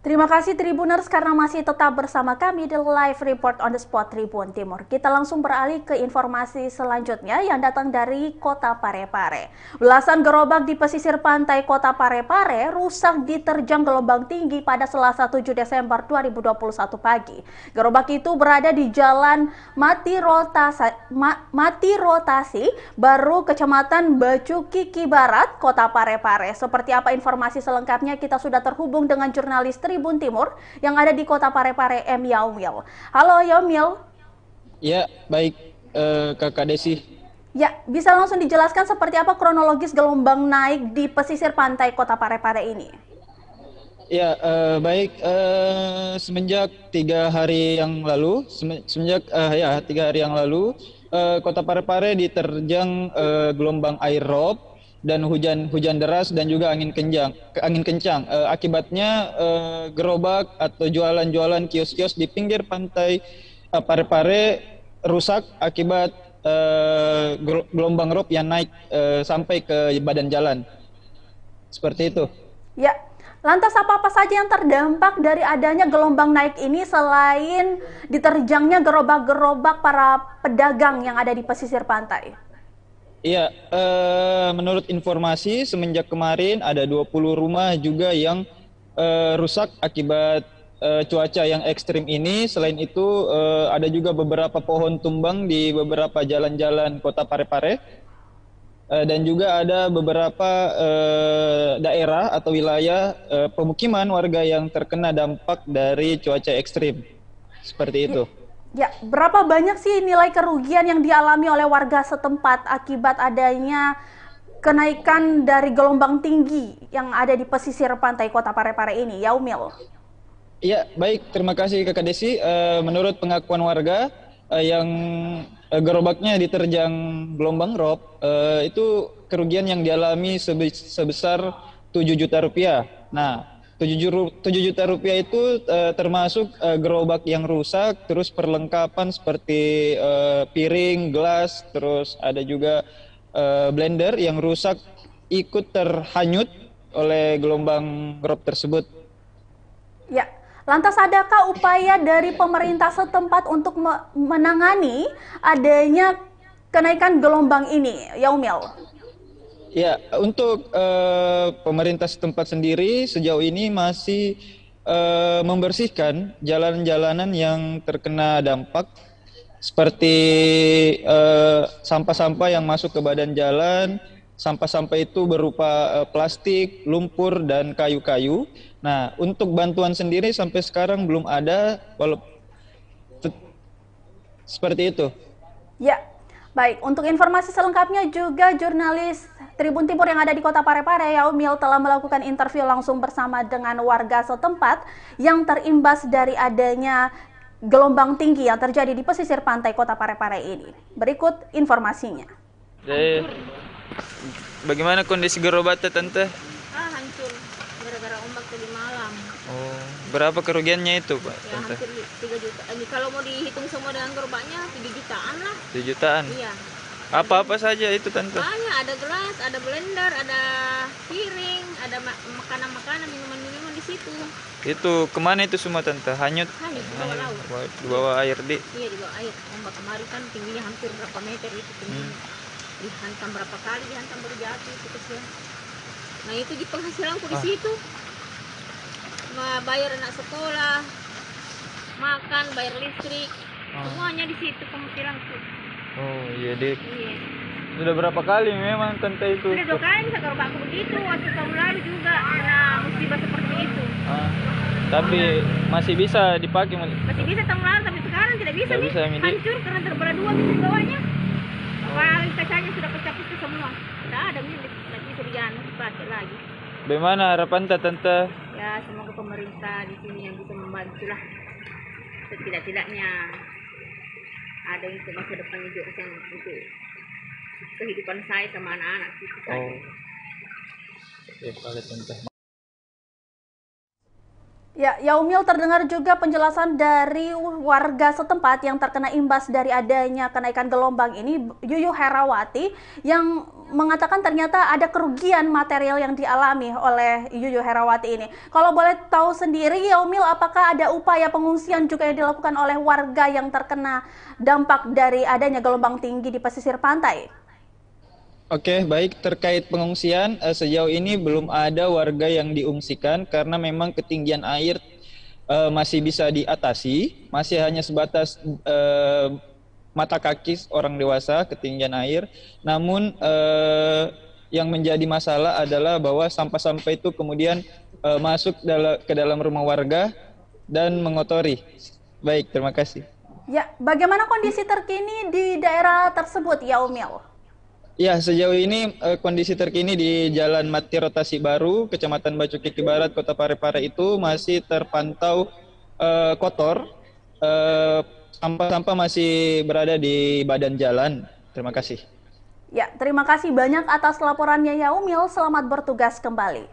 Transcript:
Terima kasih Tribuners karena masih tetap bersama kami di Live Report on the Spot Tribun Timur. Kita langsung beralih ke informasi selanjutnya yang datang dari Kota Parepare. Belasan gerobak di pesisir pantai Kota Parepare rusak diterjang gelombang tinggi pada Selasa 7 Desember 2021 pagi. Gerobak itu berada di Jalan Mati Rotasi, Baru, Kecamatan Bacukiki Barat, Kota Parepare. Seperti apa informasi selengkapnya, kita sudah terhubung dengan jurnalis Tribun Timur yang ada di Kota Parepare, M. Yaumil. Halo Yaumil. Ya, baik Kakak Desi. Ya, bisa langsung dijelaskan seperti apa kronologis gelombang naik di pesisir pantai Kota Parepare ini? Ya, baik. Semenjak 3 hari yang lalu, Kota Parepare diterjang gelombang air rob dan hujan deras dan juga angin kencang. Akibatnya gerobak atau jualan kios-kios di pinggir pantai Parepare rusak akibat gelombang rob yang naik sampai ke badan jalan. Seperti itu. Ya, lantas apa-apa saja yang terdampak dari adanya gelombang naik ini selain diterjangnya gerobak-gerobak para pedagang yang ada di pesisir pantai? Iya, menurut informasi semenjak kemarin ada 20 rumah juga yang rusak akibat cuaca yang ekstrim ini. Selain itu ada juga beberapa pohon tumbang di beberapa jalan-jalan Kota Parepare. Dan juga ada beberapa daerah atau wilayah pemukiman warga yang terkena dampak dari cuaca ekstrim. Seperti itu. Ya, berapa banyak sih nilai kerugian yang dialami oleh warga setempat akibat adanya kenaikan dari gelombang tinggi yang ada di pesisir pantai Kota Parepare ini, Yaumil? Ya, baik. Terima kasih Kakak Desi. Menurut pengakuan warga yang gerobaknya diterjang gelombang rob, itu kerugian yang dialami sebesar 7 juta rupiah. Nah, 7 juta rupiah itu termasuk gerobak yang rusak, terus perlengkapan seperti piring, gelas, terus ada juga blender yang rusak ikut terhanyut oleh gelombang rob tersebut. Ya, lantas adakah upaya dari pemerintah setempat untuk menangani adanya kenaikan gelombang ini, Yaumil? Ya, untuk pemerintah setempat sendiri sejauh ini masih membersihkan jalan-jalanan yang terkena dampak seperti sampah-sampah yang masuk ke badan jalan. Sampah-sampah itu berupa plastik, lumpur, dan kayu-kayu. Nah, untuk bantuan sendiri sampai sekarang belum ada, seperti itu. Ya, baik. Untuk informasi selengkapnya juga jurnalis Tribun Timur yang ada di Kota Parepare, Yaumil, telah melakukan interview langsung bersama dengan warga setempat yang terimbas dari adanya gelombang tinggi yang terjadi di pesisir pantai Kota Parepare ini. Berikut informasinya. Jadi, bagaimana kondisi gerobaknya, Tante? Hancur gara-gara ombak tadi malam. Oh, berapa kerugiannya itu, Pak, Ya, Tante? hampir 3 juta. Kalau mau dihitung semua dengan gerobaknya 3 jutaan lah. 7 jutaan. Iya. Apa-apa saja itu, Tante? Banyak, ada gelas, ada blender, ada piring, ada makanan-makanan, minuman-minuman di situ. Itu kemana itu semua, Tante? Hanyut? Hanyut di bawah laut. Di bawah air di? Iya, di bawah air. Ombak kemarin kan tingginya hampir berapa meter itu tingginya. Dihantam berapa kali, dihantam baru jatuh itu kecil. Nah, itu di penghasilanku di situ. Bayar anak sekolah, makan, bayar listrik, semuanya di situ penghasilanku. Oh, iya, Dik. Iya. Sudah berapa kali memang, Tante, itu? Sudah 2 kali bisa gerobakku begitu, waktu tahun lalu juga kena musibah seperti itu. Tapi masih bisa dipakai? Masih bisa tahun lalu, tapi sekarang tidak bisa, Tidak bisa, Midi. hancur karena terbelah 2 di bawahnya. Apalagi kacanya sudah pecah-pecah semua. Tidak ada milik, tidak bisa dipakai lagi. Bagaimana harapan Tante? Ya, semoga pemerintah di sini yang bisa membantu lah. Setidak-tidaknya ada untuk masa depan hidup yang untuk kehidupan saya sama anak-anak gitu. Oh. Oke, Tante. Ya, Yaumil, terdengar juga penjelasan dari warga setempat yang terkena imbas dari adanya kenaikan gelombang ini, Yuyu Herawati, yang mengatakan ternyata ada kerugian material yang dialami oleh Yuyu Herawati ini. Kalau boleh tahu sendiri, Yaumil, apakah ada upaya pengungsian juga yang dilakukan oleh warga yang terkena dampak dari adanya gelombang tinggi di pesisir pantai? Oke, baik, terkait pengungsian, sejauh ini belum ada warga yang diungsikan karena memang ketinggian air masih bisa diatasi, masih hanya sebatas mata kaki orang dewasa ketinggian air. Namun yang menjadi masalah adalah bahwa sampah-sampah itu kemudian masuk ke dalam rumah warga dan mengotori. Baik, terima kasih. Ya, bagaimana kondisi terkini di daerah tersebut, Yaumil? Ya, sejauh ini kondisi terkini di Jalan Mati Rotasi Baru, Kecamatan Bacukiki Barat, Kota Parepare itu masih terpantau kotor. Sampah-sampah masih berada di badan jalan. Terima kasih. Ya, terima kasih banyak atas laporannya Yaumil. Selamat bertugas kembali.